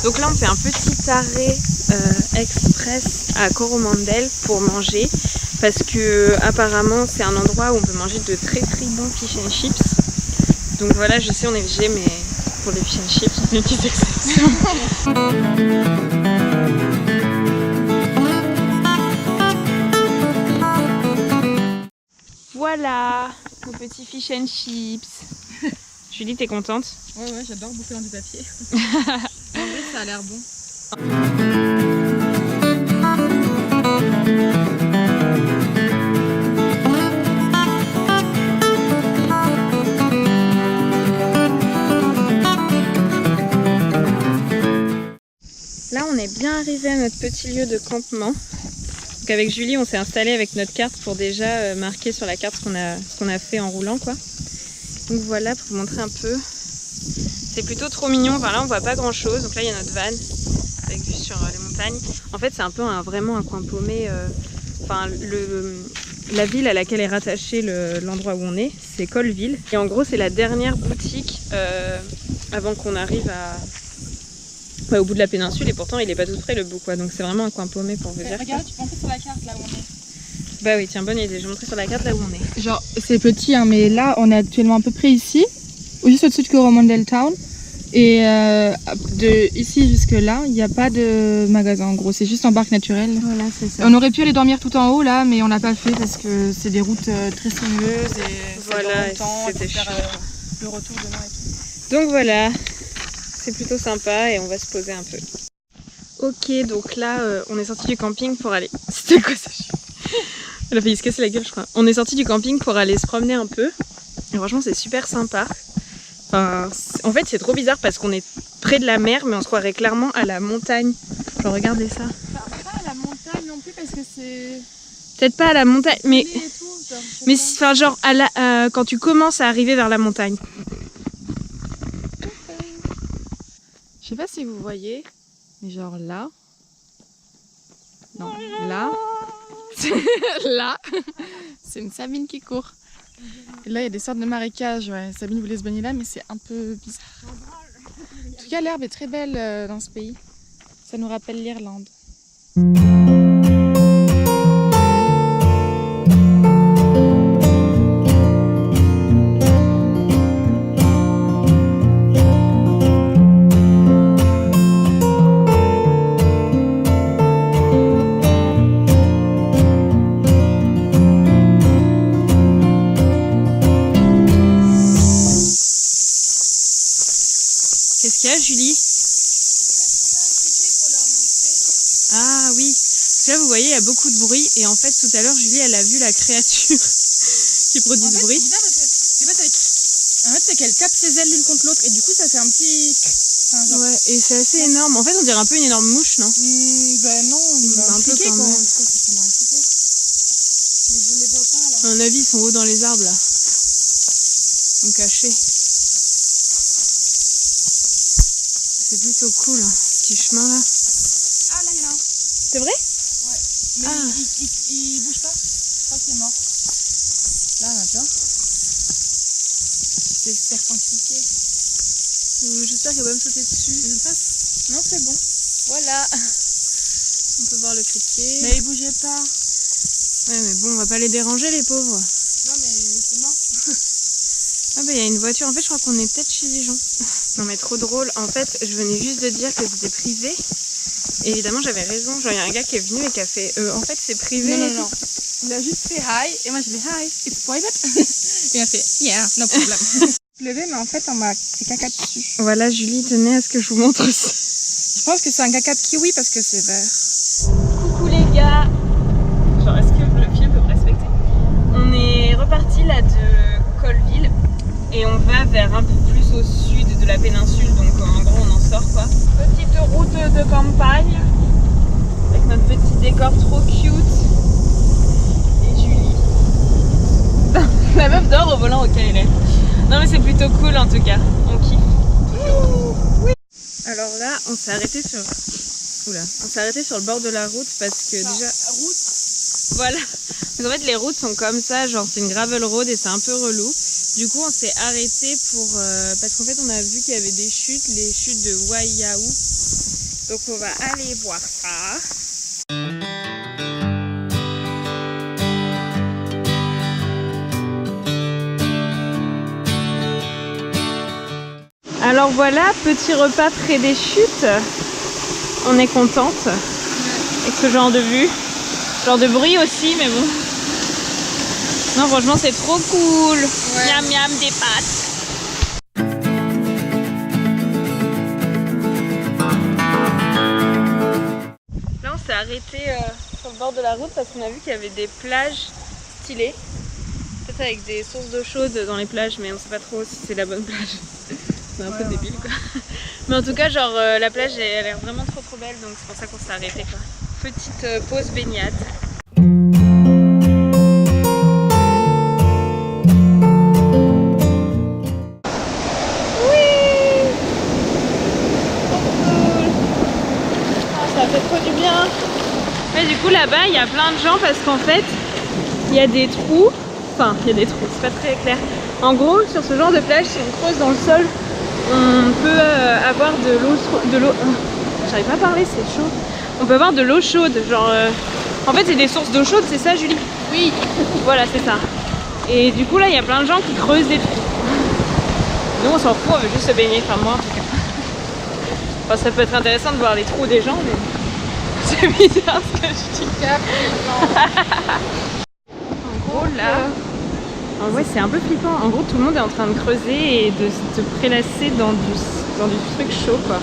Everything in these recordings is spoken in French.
Donc là on fait un petit arrêt express à Coromandel pour manger parce que apparemment c'est un endroit où on peut manger de très très bons fish and chips. Donc voilà, je sais on est végé mais pour les fish and chips on fait une petite exception. Voilà nos petits fish and chips. Julie, t'es contente? Ouais, j'adore bouffer dans du papier. En vrai, ça a l'air bon. Là, on est bien arrivé à notre petit lieu de campement. Donc avec Julie, on s'est installé avec notre carte pour déjà marquer sur la carte ce qu'on a fait en roulant, quoi. Donc voilà, pour vous montrer un peu. C'est plutôt trop mignon. Enfin là, on voit pas grand chose. Donc là, il y a notre van avec vue sur les montagnes. En fait, c'est un peu vraiment un coin paumé. Enfin, la ville à laquelle est rattaché l'endroit où on est, c'est Colleville. Et en gros, c'est la dernière boutique avant qu'on arrive au bout de la péninsule. Et pourtant, il est pas tout près le bout, quoi. Donc c'est vraiment un coin paumé pour vous dire. Regarde, tu peux montrer sur la carte là où on est. Bah oui, tiens, bonne idée. Je vais montrer sur la carte là où on est. Genre, c'est petit, hein, mais là, on est actuellement à peu près ici, juste au-dessus de Coromandel Town. Et de ici jusque là, il n'y a pas de magasin en gros, c'est juste en parc naturel. Voilà, c'est ça. On aurait pu aller dormir tout en haut là, mais on l'a pas fait parce que c'est des routes très sinueuses et voilà, ça dure longtemps. c'était faire chiant. le retour demain et tout. Donc voilà, c'est plutôt sympa et on va se poser un peu. Ok, donc là, on est sorti du camping pour aller... C'était quoi ça? Elle a failli se casser la gueule, je crois. On est sorti du camping pour aller se promener un peu. Et franchement, c'est super sympa. Enfin, en fait, c'est trop bizarre parce qu'on est près de la mer, mais on se croirait clairement à la montagne. Genre, regardez ça. Enfin, pas à la montagne non plus parce que c'est... Peut-être pas à la montagne, mais... Tout, Mais enfin, genre, quand tu commences à arriver vers la montagne. Je sais pas si vous voyez, mais genre là... Non, là... là, c'est une Sabine qui court. Et là, il y a des sortes de marécages. Ouais. Sabine voulait se baigner là, mais c'est un peu bizarre. En tout cas, l'herbe est très belle dans ce pays. Ça nous rappelle l'Irlande. Qu'est-ce qu'il y a, Julie? Ah oui, là vous voyez il y a beaucoup de bruit et en fait tout à l'heure Julie elle a vu la créature qui produit ce bruit. En fait c'est qu'elle tape ses ailes l'une contre l'autre et du coup ça fait un petit... Enfin, genre... Ouais, et c'est assez énorme. En fait on dirait un peu une énorme mouche, non? Ben non, un peu quand même. À mon avis ils sont hauts dans les arbres là. Ils sont cachés. C'est plutôt cool, hein, ce petit chemin là. Ah là il y en a un. C'est vrai? Ouais. Mais il bouge pas. Je crois qu'il est mort. Là, tu vois. C'est serpentifié. J'espère qu'elle va me sauter dessus. Non, c'est bon. Voilà. On peut voir le criquet. Mais il bougeait pas. Ouais mais bon on va pas les déranger les pauvres. Non mais c'est mort. Ah bah il y a une voiture, en fait je crois qu'on est peut-être chez des gens. Non mais trop drôle, en fait je venais juste de dire que c'était privé. Et évidemment j'avais raison, genre il y a un gars qui est venu et qui a fait en fait c'est privé. Non. Il a juste fait hi et moi je dis hi, it's private. Et il a fait yeah, no problem. Je l'ai mais en fait on m'a fait caca dessus. Voilà Julie, tenez à ce que je vous montre ça. Je pense que c'est un caca de kiwi parce que c'est vert. Coucou les gars. Genre est-ce que le film peut me respecter? On est reparti là de Colleville et on va vers un peu plus au sud de la péninsule, donc en gros on en sort quoi. Petite route de campagne avec notre petit décor trop cute. Et Julie. La meuf dort au volant, ok elle est. Non mais c'est plutôt cool en tout cas, on kiffe. Toujours. Oui. Alors là on s'est arrêté sur... Oula. On s'est arrêté sur le bord de la route parce que déjà... Route. Voilà. Mais en fait les routes sont comme ça, genre c'est une gravel road et c'est un peu relou. Du coup on s'est arrêté pour... parce qu'en fait on a vu qu'il y avait des chutes, les chutes de Waiau. Donc on va aller voir ça. Alors voilà, petit repas près des chutes. On est contente avec ce genre de vue. Genre de bruit aussi, mais bon. Non, franchement, c'est trop cool. Ouais. Miam miam des pâtes. Là, on s'est arrêté sur le bord de la route parce qu'on a vu qu'il y avait des plages stylées. Peut-être avec des sources d'eau chaude dans les plages, mais on sait pas trop si c'est la bonne plage. C'est un peu débile quoi. Mais en tout cas, genre la plage elle a l'air vraiment trop belle, donc c'est pour ça qu'on s'est arrêté quoi. Petite pause baignade. Oui, trop cool. Oh, ça fait trop du bien. Mais du coup là-bas il y a plein de gens parce qu'en fait il y a des trous. Enfin il y a des trous, c'est pas très clair. En gros sur ce genre de plage, si on creuse dans le sol, on peut avoir de l'eau. J'arrive pas à parler, c'est chaud. On peut avoir de l'eau chaude, genre. En fait, c'est des sources d'eau chaude, c'est ça, Julie? Oui. Voilà, c'est ça. Et du coup, là, il y a plein de gens qui creusent des trous. Nous, on s'en fout, on veut juste se baigner. Enfin, moi, en tout cas. Enfin, ça peut être intéressant de voir les trous des gens, mais c'est bizarre ce que je dis. En gros, là. En vrai, c'est un peu flippant. En gros, tout le monde est en train de creuser et de se prélasser dans du truc chaud, quoi.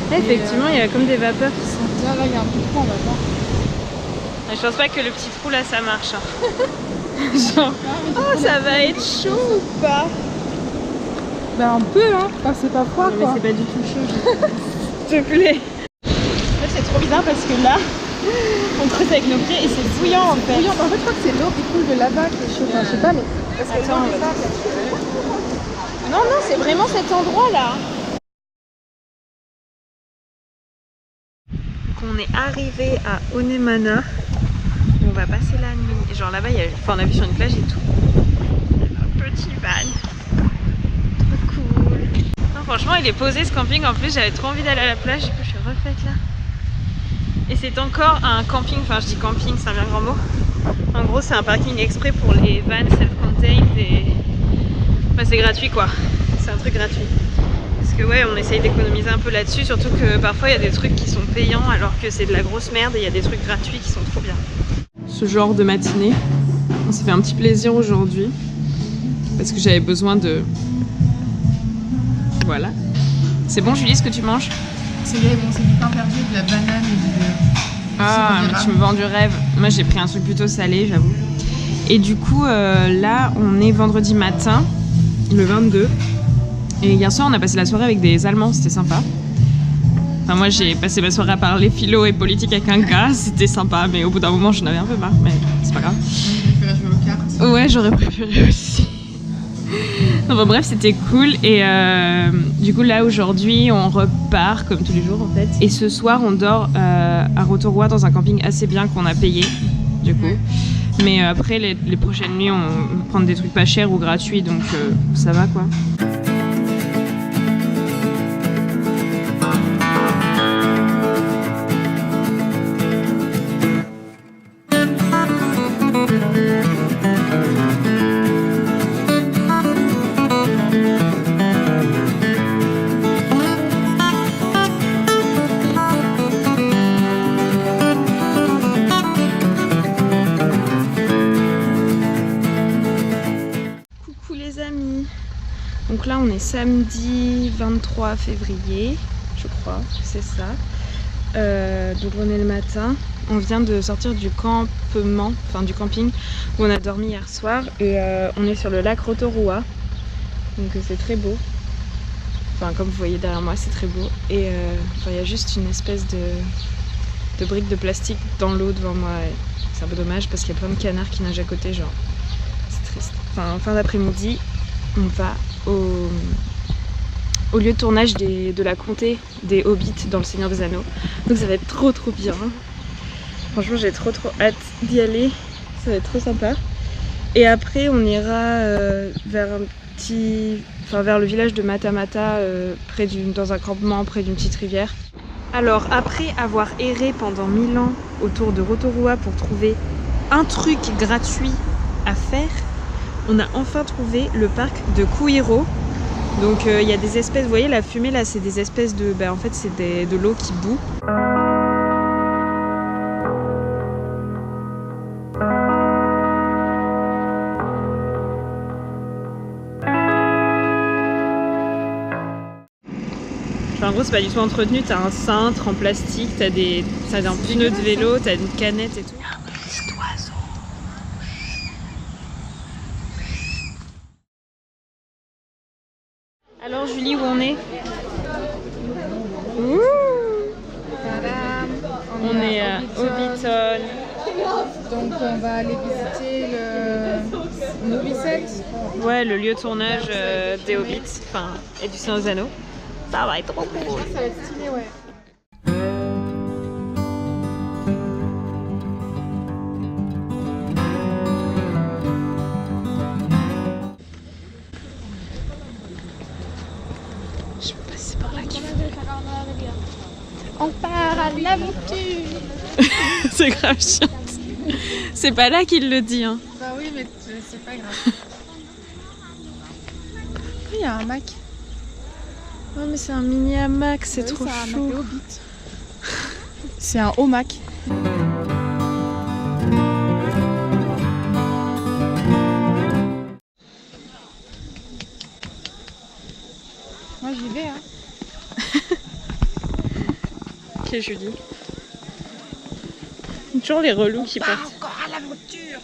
Là, effectivement, il y a comme des vapeurs qui sont... Là, il y a un petit trou, on va voir. Je pense pas que le petit trou, là, ça marche. Hein. Genre, oh, ça va être chaud ou pas? Ben, un peu, hein. Enfin, c'est pas froid, quoi. Mais c'est pas du tout chaud. S'il te plaît. Là, c'est trop bizarre parce que là... On creuse avec nos pieds et c'est bouillant en fait. Bouillant, en fait je crois que c'est l'eau qui coule de là-bas qui est chaude. Enfin, je sais pas mais... Parce que attends, non, c'est vraiment cet endroit là. Donc on est arrivé à Onemana. On va passer la nuit. Et genre là-bas, on a vu sur une plage et tout. Un petit van. Trop cool. Non, franchement, il est posé ce camping. En plus, j'avais trop envie d'aller à la plage. Du coup, je suis refaite là. Et c'est encore un camping, enfin je dis camping, c'est un bien grand mot. En gros c'est un parking exprès pour les vannes self-contained et bah, c'est gratuit quoi, c'est un truc gratuit. Parce que ouais on essaye d'économiser un peu là-dessus, surtout que parfois il y a des trucs qui sont payants alors que c'est de la grosse merde et il y a des trucs gratuits qui sont trop bien. Ce genre de matinée, on s'est fait un petit plaisir aujourd'hui parce que j'avais besoin de... Voilà. C'est bon Julie ce que tu manges? C'est bon, c'est du pain perdu, de la banane et du... Ah, mais tu me vends du rêve. Moi, j'ai pris un truc plutôt salé, j'avoue. Et du coup, là, on est vendredi matin, le 22. Et hier soir, on a passé la soirée avec des Allemands, c'était sympa. Enfin, moi, j'ai passé ma soirée à parler philo et politique avec un gars, c'était sympa. Mais au bout d'un moment, j'en avais un peu marre, mais c'est pas grave. J'aurais préféré jouer aux cartes. Ouais, j'aurais préféré aussi. Enfin, bref, c'était cool et du coup là aujourd'hui on repart comme tous les jours en fait et ce soir on dort à Rotorua dans un camping assez bien qu'on a payé du coup mais après les prochaines nuits on va prendre des trucs pas chers ou gratuits donc ça va quoi. Donc là on est samedi 23 février, je crois, c'est ça. Donc on est le matin, on vient de sortir du campement, enfin du camping où on a dormi hier soir et on est sur le lac Rotorua. Donc c'est très beau. Enfin comme vous voyez derrière moi c'est très beau. Et il y a juste une espèce de brique de plastique dans l'eau devant moi. C'est un peu dommage parce qu'il y a plein de canards qui nagent à côté, genre c'est triste. Enfin en fin d'après-midi on va au lieu de tournage de la comté des Hobbits dans Le Seigneur des Anneaux. Donc ça va être trop bien. Franchement j'ai trop hâte d'y aller. Ça va être trop sympa. Et après on ira vers le village de Matamata dans un campement près d'une petite rivière. Alors après avoir erré pendant 1000 ans autour de Rotorua pour trouver un truc gratuit à faire, on a enfin trouvé le parc de Kuiro. Donc il y a des espèces, vous voyez la fumée là, c'est des espèces de... en fait c'est de l'eau qui bout. Enfin, en gros c'est pas du tout entretenu, t'as un cintre en plastique, t'as un pneu de vélo, t'as une canette et tout. Alors Julie, où on est? Ouh, on est à Hobbiton. Donc on va aller visiter le Noviset. Ouais, le lieu de tournage des Hobbits, enfin, et du Seigneur des Anneaux. Ça va être trop cool. Ça va être stylé, ouais. Je peux passer par là. On part à l'aventure. C'est grave chiant. C'est pas là qu'il le dit, hein. Bah oui, mais c'est pas grave. Il y a un Mac. Ouais, mais c'est un mini hamac, c'est trop chaud. C'est un haut Mac. Moi j'y vais, hein. Ok, Julie. Toujours les relous qui partent. Encore à l'aventure.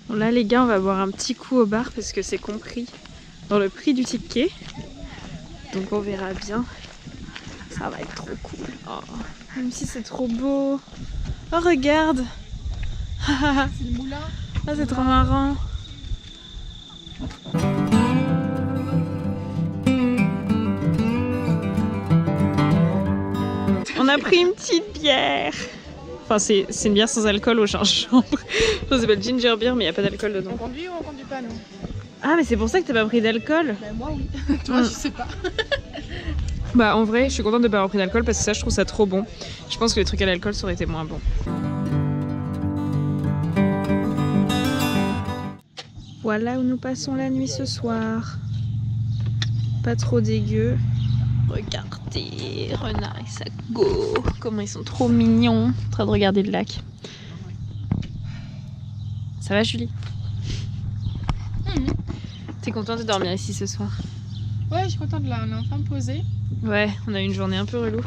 Bon là les gars, on va boire un petit coup au bar parce que c'est compris dans le prix du ticket. Donc on verra bien. Ça va être trop cool. Oh, même si c'est trop beau. Oh regarde. C'est le moulin. Ah c'est trop marrant. On a pris une petite bière. Enfin c'est une bière sans alcool au gingembre. Ça s'appelle ginger beer mais il n'y a pas d'alcool dedans. On conduit ou on conduit pas, nous? Ah mais c'est pour ça que t'as pas pris d'alcool? Bah moi oui. Toi je sais pas. Bah en vrai je suis contente de pas avoir pris d'alcool parce que ça je trouve ça trop bon. Je pense que les trucs à l'alcool ça aurait été moins bon. Voilà où nous passons la nuit ce soir. Pas trop dégueu. Regardez, Renard et sa go, comment ils sont trop mignons, en train de regarder le lac. Ça va Julie? T'es contente de dormir ici ce soir? Ouais, je suis contente de là, on est enfin posé. Ouais, on a eu une journée un peu relou.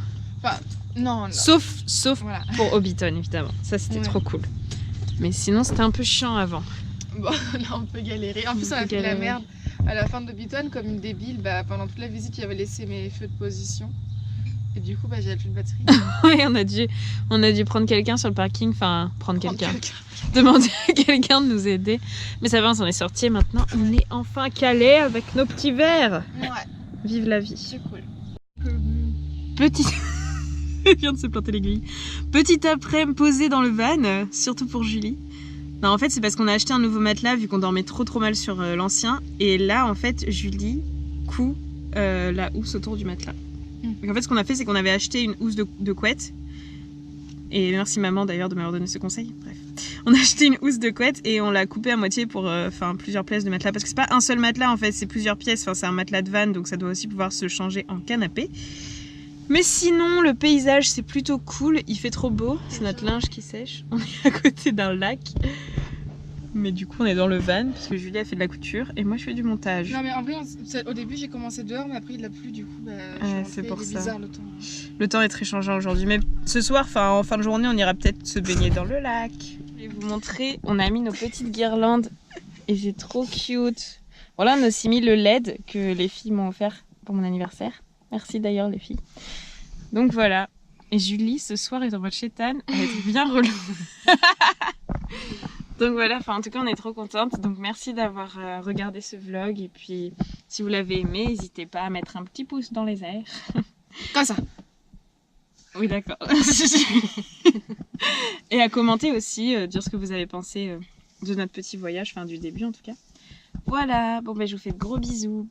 Enfin, non. Sauf Voilà. pour Hobbiton évidemment, ça c'était trop cool. Mais sinon c'était un peu chiant avant. Bon, là on peut galérer. En plus on a fait la merde. À la fin de Hobbiton, comme une débile, pendant toute la visite j'avais laissé mes feux de position. Et du coup j'avais plus de batterie. Oui, on a dû prendre quelqu'un sur le parking, enfin prendre quelqu'un. Demander à quelqu'un de nous aider. Mais ça va, on s'en est sorti et maintenant on est enfin calé avec nos petits verres. Ouais. Vive la vie. C'est cool. Petit... Il vient de se planter l'aiguille. Petit après-midi posé dans le van, surtout pour Julie. Non, en fait c'est parce qu'on a acheté un nouveau matelas vu qu'on dormait trop mal sur l'ancien. Et là en fait Julie coud la housse autour du matelas. Donc en fait ce qu'on a fait c'est qu'on avait acheté une housse de couette. Et merci maman d'ailleurs de m'avoir donné ce conseil. Bref. On a acheté une housse de couette et on l'a coupée à moitié pour plusieurs pièces de matelas. Parce que c'est pas un seul matelas en fait, c'est plusieurs pièces. Enfin c'est un matelas de van donc ça doit aussi pouvoir se changer en canapé. Mais sinon le paysage c'est plutôt cool. Il fait trop beau. C'est notre linge qui sèche. On est à côté d'un lac. Mais du coup on est dans le van parce que Julie a fait de la couture et moi je fais du montage. Non mais en vrai au début j'ai commencé dehors mais après il a plu du coup c'est pour ça. Bizarre le temps. Le temps est très changeant aujourd'hui mais ce soir en fin de journée on ira peut-être se baigner dans le lac. Je vais vous montrer, on a mis nos petites guirlandes et c'est trop cute. Voilà on a aussi mis le LED que les filles m'ont offert pour mon anniversaire. Merci d'ailleurs les filles. Donc voilà. Et Julie ce soir est en mode chétane, elle est bien relou. Donc voilà, en tout cas on est trop contente, donc merci d'avoir regardé ce vlog et puis si vous l'avez aimé, n'hésitez pas à mettre un petit pouce dans les airs. Comme ça. Oui, d'accord. Et à commenter aussi, dire ce que vous avez pensé de notre petit voyage, enfin du début en tout cas. Voilà, bon ben je vous fais de gros bisous.